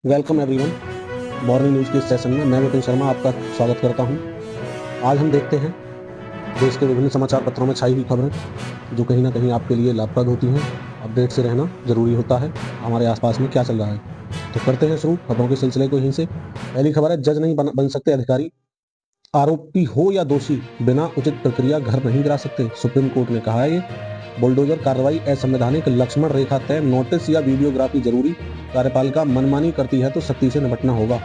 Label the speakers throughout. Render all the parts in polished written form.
Speaker 1: Welcome everyone. Morning news के इस session में मैं विपिन शर्मा आपका स्वागत करता हूं। आज हम देखते हैं देश के विभिन्न समाचार पत्रों में छाई हुई खबरें जो कहीं ना कहीं आपके लिए लाभप्रद होती हैं। अपडेट से रहना जरूरी होता है। हमारे आसपास में क्या चल रहा है, तो करते हैं शुरू खबरों के सिलसिले को यहीं से। पहली खबर है, जज नहीं बन सकते अधिकारी। आरोपी हो या दोषी, बिना उचित प्रक्रिया घर नहीं गिरा सकते, सुप्रीम कोर्ट ने कहा है। ये बुलडोजर कार्रवाई असंवैधानिक, लक्ष्मण रेखा तय, नोटिस या वीडियोग्राफी जरूरी, कार्यपालिका मनमानी करती है तो सख्ती से निपटना होगा।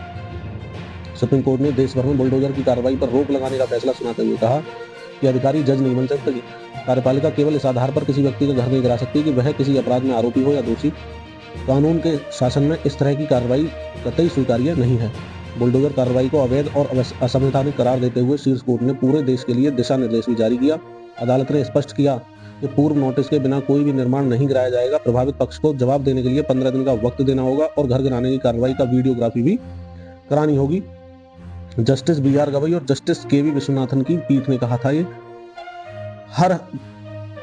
Speaker 1: सुप्रीम कोर्ट ने देश भर में बुलडोजर की कार्रवाई पर रोक लगाने का फैसला सुनाते हुए कहा कि अधिकारी जज नहीं बन सकते। कार्यपालिका केवल इस आधार पर किसी व्यक्ति का घर नहीं गिरा सकती कि वह किसी अपराध में आरोपी हो या दोषी। कानून के शासन में इस तरह की कार्रवाई कतई स्वीकार्य नहीं है। बुलडोजर कार्रवाई को अवैध और असंवैधानिक करार देते हुए शीर्ष कोर्ट ने पूरे देश के लिए दिशा निर्देश भी जारी किया। अदालत ने स्पष्ट किया कि पूर्व नोटिस के बिना कोई भी निर्माण नहीं गिराया जाएगा। प्रभावित पक्ष को जवाब देने के लिए 15 दिन का वक्त देना होगा और घर गिराने की कार्रवाई का वीडियोग्राफी भी करानी होगी। जस्टिस BR गवई और जस्टिस KV विश्वनाथन की पीठ ने कहा था, ये हर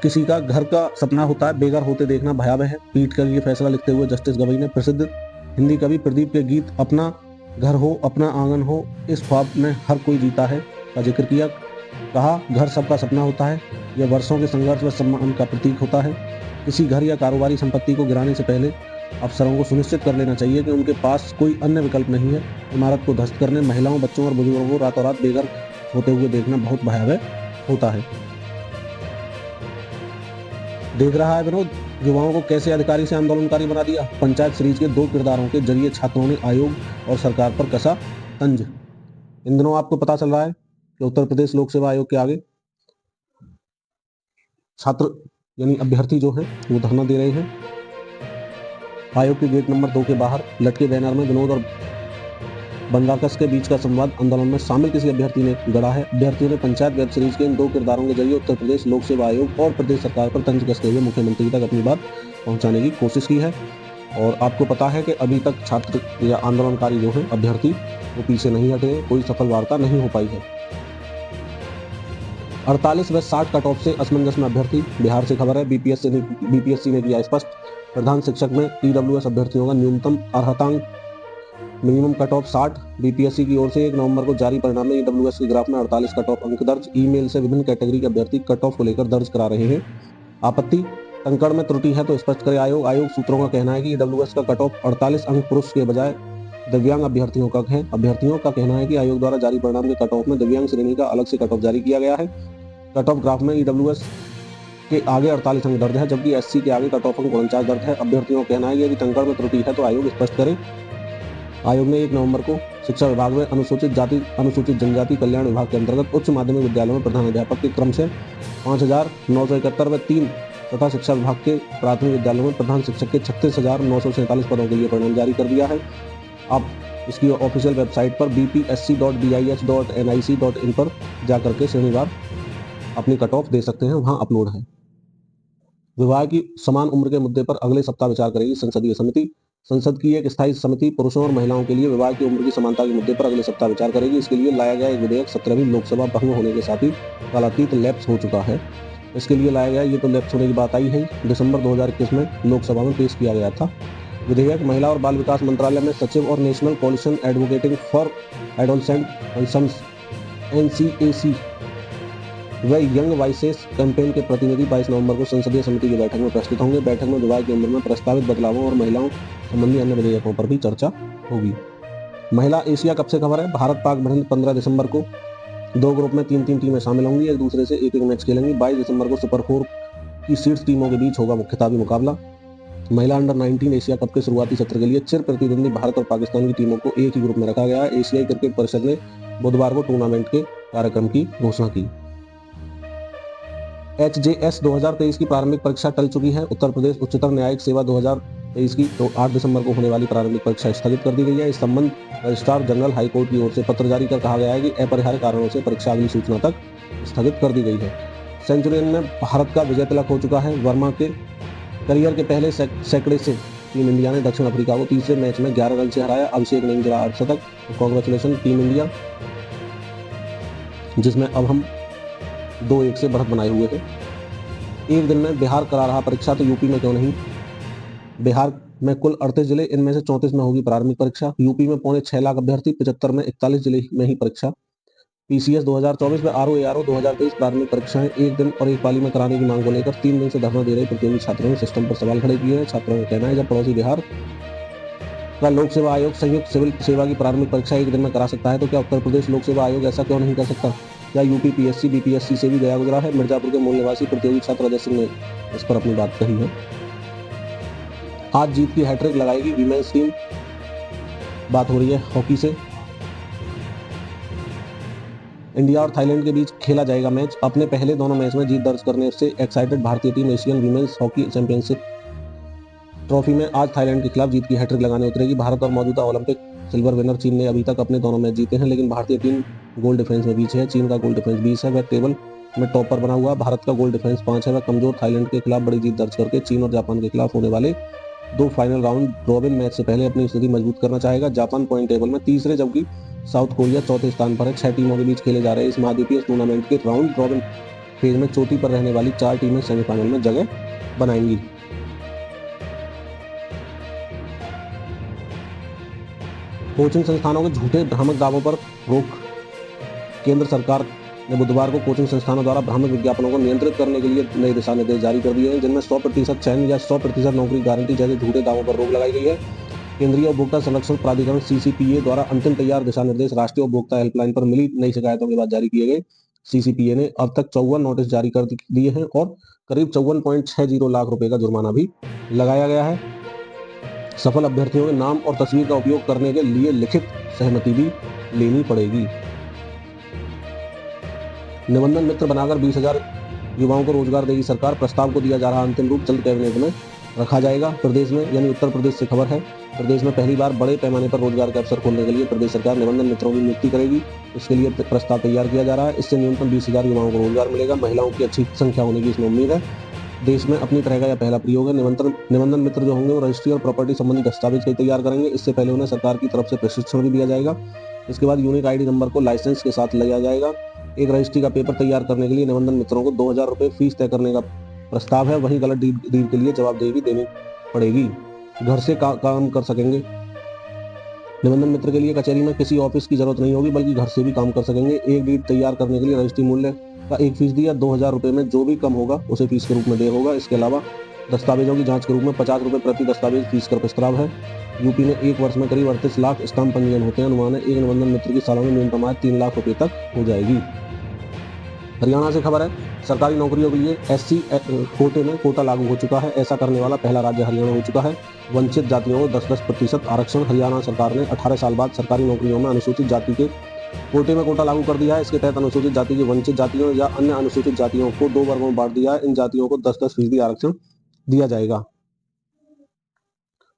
Speaker 1: किसी का घर का सपना होता है, बेघर होते देखना भयावह है। पीठ का ये फैसला लिखते हुए जस्टिस गवई ने प्रसिद्ध हिंदी कवि प्रदीप के गीत अपना घर हो अपना आंगन हो इस ख्वाब में हर कोई जीता है का जिक्र किया। कहा, घर सबका सपना होता है, यह वर्षों के संघर्ष व सम्मान का प्रतीक होता है। किसी घर या कारोबारी संपत्ति को गिराने से पहले अफसरों को सुनिश्चित कर लेना चाहिए कि उनके पास कोई अन्य विकल्प नहीं है। इमारत को ध्वस्त करने, महिलाओं, बच्चों और बुजुर्गों को रातों रात बेघर होते हुए देखना बहुत भयावह होता है। देख रहा है विनोद, युवाओं को कैसे अधिकारी से आंदोलनकारी बना दिया। पंचायत सीरीज के 2 किरदारों के जरिए छात्रों ने आयोग और सरकार पर कसा तंज। इन दिनों आपको पता चल रहा है कि उत्तर प्रदेश लोक सेवा आयोग के आगे छात्र यानी अभ्यर्थी जो हैं वो धरना दे रहे हैं। आयोग के गेट नंबर 2 के बाहर लटके बैनर में विनोद और बनवाकस के बीच का संवाद आंदोलन में शामिल किसी अभ्यर्थी ने गढ़ा है। अभ्यर्थियों ने पंचायत वेब सीरीज के इन 2 किरदारों के जरिए उत्तर प्रदेश लोक सेवा आयोग और प्रदेश सरकार पर तंज कसते हुए मुख्यमंत्री तक अपनी बात पहुंचाने की कोशिश की है। और आपको पता है कि अभी तक छात्र या आंदोलनकारी जो है अभ्यर्थी वो पीछे नहीं हटे, कोई सफल वार्ता नहीं हो पाई है। 48 व 60 कट ऑफ से असमंजस में अभ्यर्थी। बिहार से खबर है, बीपीएससी ने किया स्पष्ट, प्रधान शिक्षक में EWS अभ्यर्थियों का न्यूनतम अर्हतांक मिनिमम कट ऑफ 60। बीपीएससी की ओर से 1 नवंबर को जारी परिणाम में EWS के ग्राफ में 48 कट ऑफ अंक दर्ज। ईमेल से विभिन्न कैटेगरी के अभ्यर्थी कट ऑफ को लेकर दर्ज करा रहे हैं आपत्ति। कंकड़ में त्रुटि है तो स्पष्ट करे आयोग। आयोग सूत्रों का कहना है कि EWS का कट ऑफ 48 अंक पुरुष के बजाय दिव्यांग अभ्यर्थियों का है। अभ्यर्थियों का कहना है कि आयोग द्वारा जारी परिणाम के कट ऑफ में दिव्यांग श्रेणी का अलग से कट ऑफ जारी किया गया है। कट ऑफ ग्राफ में EWS के आगे 48 अंक दर्ज है, जबकि SC के आगे कट ऑफ अंक 49 दर्ज है। अभ्यर्थियों का कहना है कि यदि कंकड़ में त्रुटि है तो आयोग स्पष्ट करे। आयोग ने 1 नवंबर को शिक्षा विभाग में अनुसूचित जाति अनुसूचित जनजाति कल्याण विभाग के अंतर्गत उच्च माध्यमिक विद्यालयों में प्रधान अध्यापक के क्रम से 5,971 व 3 तथा शिक्षा विभाग के प्राथमिक विद्यालयों में प्रधान शिक्षक के 36,947 पदों के लिए परिणाम जारी कर दिया है। आप इसकी ऑफिशियल वेबसाइट पर bpsc.bis.nic.in पर जाकर के श्रेणीवार अपनी कट ऑफ दे सकते हैं, वहां अपलोड है। विवाह की समान उम्र के मुद्दे पर अगले सप्ताह विचार करेगी संसदीय समिति। संसद की एक स्थायी समिति पुरुषों और महिलाओं के लिए विवाह की उम्र की समानता के मुद्दे पर अगले सप्ताह विचार करेगी। इसके लिए लाया गया एक विधेयक 17वीं लोकसभा भंग होने के साथ ही कालातीत लैप्स हो चुका है। इसके लिए लाया गया ये तो लैप्स होने की बात आई है, दिसंबर 2021 में लोकसभा में पेश किया गया था। विधेयक महिला और बाल विकास मंत्रालय में सचिव और national coalition advocating for adolescent concerns NCAC व यंग वॉइसेस कैंपेन के प्रतिनिधि 22 नवंबर को संसदीय समिति की बैठक में प्रस्तुत होंगे। बैठक में विवाह की उम्र में प्रस्तावित बदलावों और महिलाओं संबंधी अन्य विधेयकों पर भी चर्चा होगी। महिला एशिया कप से खबर है, भारत पाक भिड़ंत 15 दिसंबर को 2 ग्रुप में 3-3 टीमें शामिल होंगी, एक दूसरे से एक मैच खेलेंगी। 22 दिसंबर को सुपर 4 की शीर्ष टीमों के बीच होगा खिताबी मुकाबला। महिला अंडर 19 एशिया कप के शुरुआती सत्र के लिए चिर प्रतिद्वंदी भारत और पाकिस्तान की टीमों को एक ही ग्रुप में रखा गया है। एशियाई क्रिकेट परिषद ने बुधवार को टूर्नामेंट के कार्यक्रम की घोषणा की। HJS 2023 की प्रारंभिक परीक्षा टल चुकी है। उत्तर प्रदेश उच्चतर न्यायिक सेवा 2023 की 8 दिसंबर को होने वाली प्रारंभिक परीक्षा स्थगित कर दी गई है। इस संबंध रजिस्ट्रार जनरल हाईकोर्ट की ओर से पत्र जारी कर कहा गया है कि अपरिहार्य कारणों से परीक्षा अगली सूचना तक स्थगित कर दी गई है। सेंचुरियन में भारत का विजय तिलक हो चुका है। वर्मा के करियर के पहले सैकड़े से टीम इंडिया ने दक्षिण अफ्रीका को तीसरे मैच में 11 रन से हराया। अभिषेक ने जड़ा अर्धशतक। कांग्रेचुलेशन टीम इंडिया, जिसमें अब हम 2-1 से बढ़त बनाए हुए हैं। एक दिन में बिहार करा रहा परीक्षा तो यूपी में क्यों नहीं। बिहार में कुल 38 जिले, इनमें से 34 में होगी प्रारंभिक परीक्षा। यूपी में 6.25 लाख अभ्यर्थी, 75 में 41 जिले में ही परीक्षा। पीसीएस 2024 में आरओ एआरओ 2023 प्रारंभिक परीक्षाएं एक दिन और एक पाली में कराने की मांग को लेकर 3 दिन से धरना दे रहे प्रतियोगी छात्रों ने सिस्टम पर सवाल खड़े किए हैं। छात्रों का कहना है, जब पड़ोसी बिहार का लोक सेवा आयोग संयुक्त सिविल सेवा की प्रारंभिक परीक्षा एक दिन में करा सकता है, तो क्या उत्तर प्रदेश लोक सेवा आयोग ऐसा क्यों नहीं कर सकता? क्या यूपी पीएससी बीपीएससी से भी गया गुजरा है? मिर्जापुर के मूल निवासी प्रतियोगी छात्र अजय सिंह ने इस पर अपनी बात कही है। आज जीत की हैट्रिक लगाएगी वीमेंस टीम। बात हो रही है हॉकी से। इंडिया और थाईलैंड के बीच खेला जाएगा मैच। अपने पहले दोनों मैच में जीत दर्ज करने से एक्साइटेड भारतीय team Asian women's hockey championship trophy में आज थाईलैंड के खिलाफ जीत की हैट्रिक लगाने उतरेगी। भारत और मौजूदा ओलंपिक सिल्वर विनर चीन ने अभी तक अपने दोनों मैच जीते हैं, लेकिन भारतीय टीम गोल डिफरेंस में पीछे है। चीन का गोल डिफरेंस 20 है, वह टेबल में टॉप पर बना हुआ। भारत का गोल डिफरेंस 5 है, वह कमजोर थाईलैंड के खिलाफ बड़ी जीत दर्ज करके चीन और जापान के खिलाफ होने वाले 2 फाइनल राउंड रॉबिन मैच से पहले अपनी स्थिति मजबूत करना चाहेगा। जापान पॉइंट टेबल में तीसरे, जबकि साउथ कोरिया चौथे स्थान पर है। 6 टीमों के बीच खेले जा रहे इस महाद्वीपीय टूर्नामेंट के राउंड रॉबिन फेज में चोटी पर रहने वाली 4 टीमें सेमीफाइनल में जगह बनाएंगी। कोचिंग संस्थानों के झूठे भ्रामक दावों पर रोक। केंद्र सरकार ने बुधवार को कोचिंग संस्थानों द्वारा भ्रामक विज्ञापनों को नियंत्रित करने के लिए नए दिशा निर्देश जारी कर दिए हैं, जिनमें 100% चयन या 100% नौकरी गारंटी जैसे झूठे दावों पर रोक लगाई गई है। केंद्रीय उपभोक्ता संरक्षण प्राधिकरण सीसीपीए द्वारा अंतिम तैयार दिशा निर्देश राष्ट्रीय उपभोक्ता हेल्पलाइन पर मिली नई शिकायतों के बाद जारी किए गए। सीसीपीए ने अब तक 54 नोटिस जारी कर दिए हैं और करीब 54.60 लाख रुपए का जुर्माना भी लगाया गया है। सफल अभ्यर्थियों के नाम और तस्वीर का उपयोग करने के लिए लिखित सहमति भी लेनी पड़ेगी। निबंधन मित्र बनाकर 20,000 युवाओं को रोजगार देगी सरकार। प्रस्ताव को दिया जा रहा अंतिम रूप जल्द कैबिनेट में रखा जाएगा। प्रदेश में यानी उत्तर प्रदेश से खबर है, प्रदेश में पहली बार बड़े पैमाने पर रोजगार के अवसर खोलने के लिए प्रदेश सरकार निबंधन मित्रों की नियुक्ति करेगी। इसके लिए प्रस्ताव तैयार किया जा रहा है। इससे न्यूनतम 20,000 युवाओं को रोजगार मिलेगा। महिलाओं की अच्छी संख्या होने की इसमें उम्मीद है। देश में अपनी तरह का यह पहला प्रयोग है। निबंधन मित्र जो होंगे वो रजिस्ट्री और प्रॉपर्टी संबंधी दस्तावेज तैयार करेंगे। इससे पहले उन्हें सरकार की तरफ से प्रशिक्षण भी दिया जाएगा। इसके बाद यूनिक आईडी नंबर को लाइसेंस के साथ लिया जाएगा। एक रजिस्ट्री का पेपर तैयार करने के लिए निबंधन मित्रों को 2,000 रुपये फीस तय करने का प्रस्ताव है। वहीं गलत डीड के लिए जवाबदेही भी देनी पड़ेगी। घर से काम कर सकेंगे। निबंधन मित्र के लिए कचहरी में किसी ऑफिस की जरूरत नहीं होगी, बल्कि घर से भी काम कर सकेंगे। एक डीड तैयार करने के लिए रजिस्ट्री मूल्य का 1% या 2,000 रुपये में जो भी कम होगा उसे फीस के रूप में देय होगा। इसके अलावा दस्तावेजों की जांच के रूप में 50 रुपये प्रति दस्तावेज फीस का प्रस्ताव है। यूपी में एक वर्ष में करीब 38 लाख स्टाम्प पंजीयन होते हैं। अनुमान है एक निबंधन मित्र की सालाना न्यूनतम आय 3 लाख रुपये तक हो जाएगी। हरियाणा से खबर है, सरकारी नौकरियों के लिए एससी कोटे में कोटा लागू हो चुका है। ऐसा करने वाला पहला राज्य हरियाणा हो चुका है। वंचित जातियों को 10% आरक्षण। हरियाणा सरकार ने 18 साल बाद सरकारी नौकरियों में अनुसूचित जाति के कोटे में कोटा लागू कर दिया है। इसके तहत अनुसूचित जाति की वंचित जातियों या अन्य अनुसूचित जातियों को 2 वर्गों में बांट दिया है। इन जातियों को 10% आरक्षण दिया जाएगा।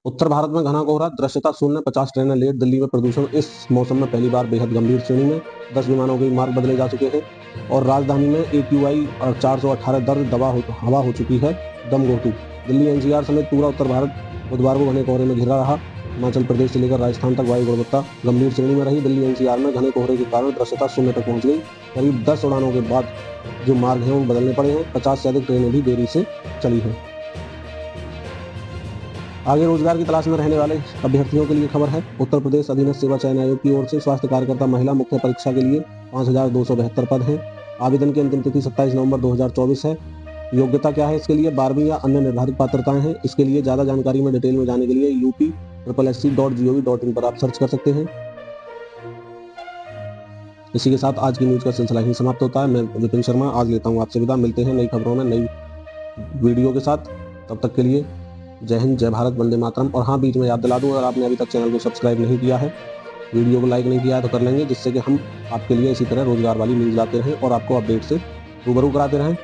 Speaker 1: उत्तर भारत में घना कोहरा, दृश्यता शून्य, 50 ट्रेनें लेट। दिल्ली में प्रदूषण इस मौसम में पहली बार बेहद गंभीर श्रेणी में। 10 विमानों के मार्ग बदले जा चुके हैं और राजधानी में AQI 418 दर्ज हवा हो चुकी है दम घोटू। दिल्ली NCR समेत पूरा उत्तर भारत बुधवार को घने कोहरे में घिरा रहा। हिमाचल प्रदेश से लेकर राजस्थान तक वायु गुणवत्ता गंभीर श्रेणी में रही। दिल्ली NCR में घने कोहरे के कारण दृश्यता शून्य तक पहुंच गई। करीब 10 उड़ानों के बाद जो मार्ग हैं वो बदलने पड़े हैं। 50 से अधिक ट्रेनें भी देरी से चली हैं। आगे रोजगार की तलाश में रहने वाले अभ्यर्थियों के लिए खबर है, उत्तर प्रदेश अधीनस्थ सेवा चयन आयोग की ओर से स्वास्थ्य कार्यकर्ता महिला मुख्य परीक्षा के लिए 5,272 पद हैं। आवेदन की अंतिम तिथि 27 नवंबर 2024 है। योग्यता क्या है इसके लिए? 12वीं या अन्य निर्धारित पात्रताएं हैं। इसके लिए ज्यादा जानकारी में डिटेल में जाने के लिए up.ssc.gov.in पर आप सर्च कर सकते हैं। इसी के साथ आज की न्यूज का सिलसिला ही समाप्त होता है। मैं विपिन शर्मा आज लेता हूँ आपसे विदा। मिलते हैं नई खबरों में नई वीडियो के साथ। तब तक के लिए जय हिंद, जय भारत, वंदे मातरम। और हाँ, बीच में याद दिला दूं, अगर आपने अभी तक चैनल को सब्सक्राइब नहीं किया है, वीडियो को लाइक नहीं किया है तो कर लेंगे, जिससे कि हम आपके लिए इसी तरह रोजगार वाली न्यूज लाते रहें और आपको अपडेट से रूबरू कराते रहें।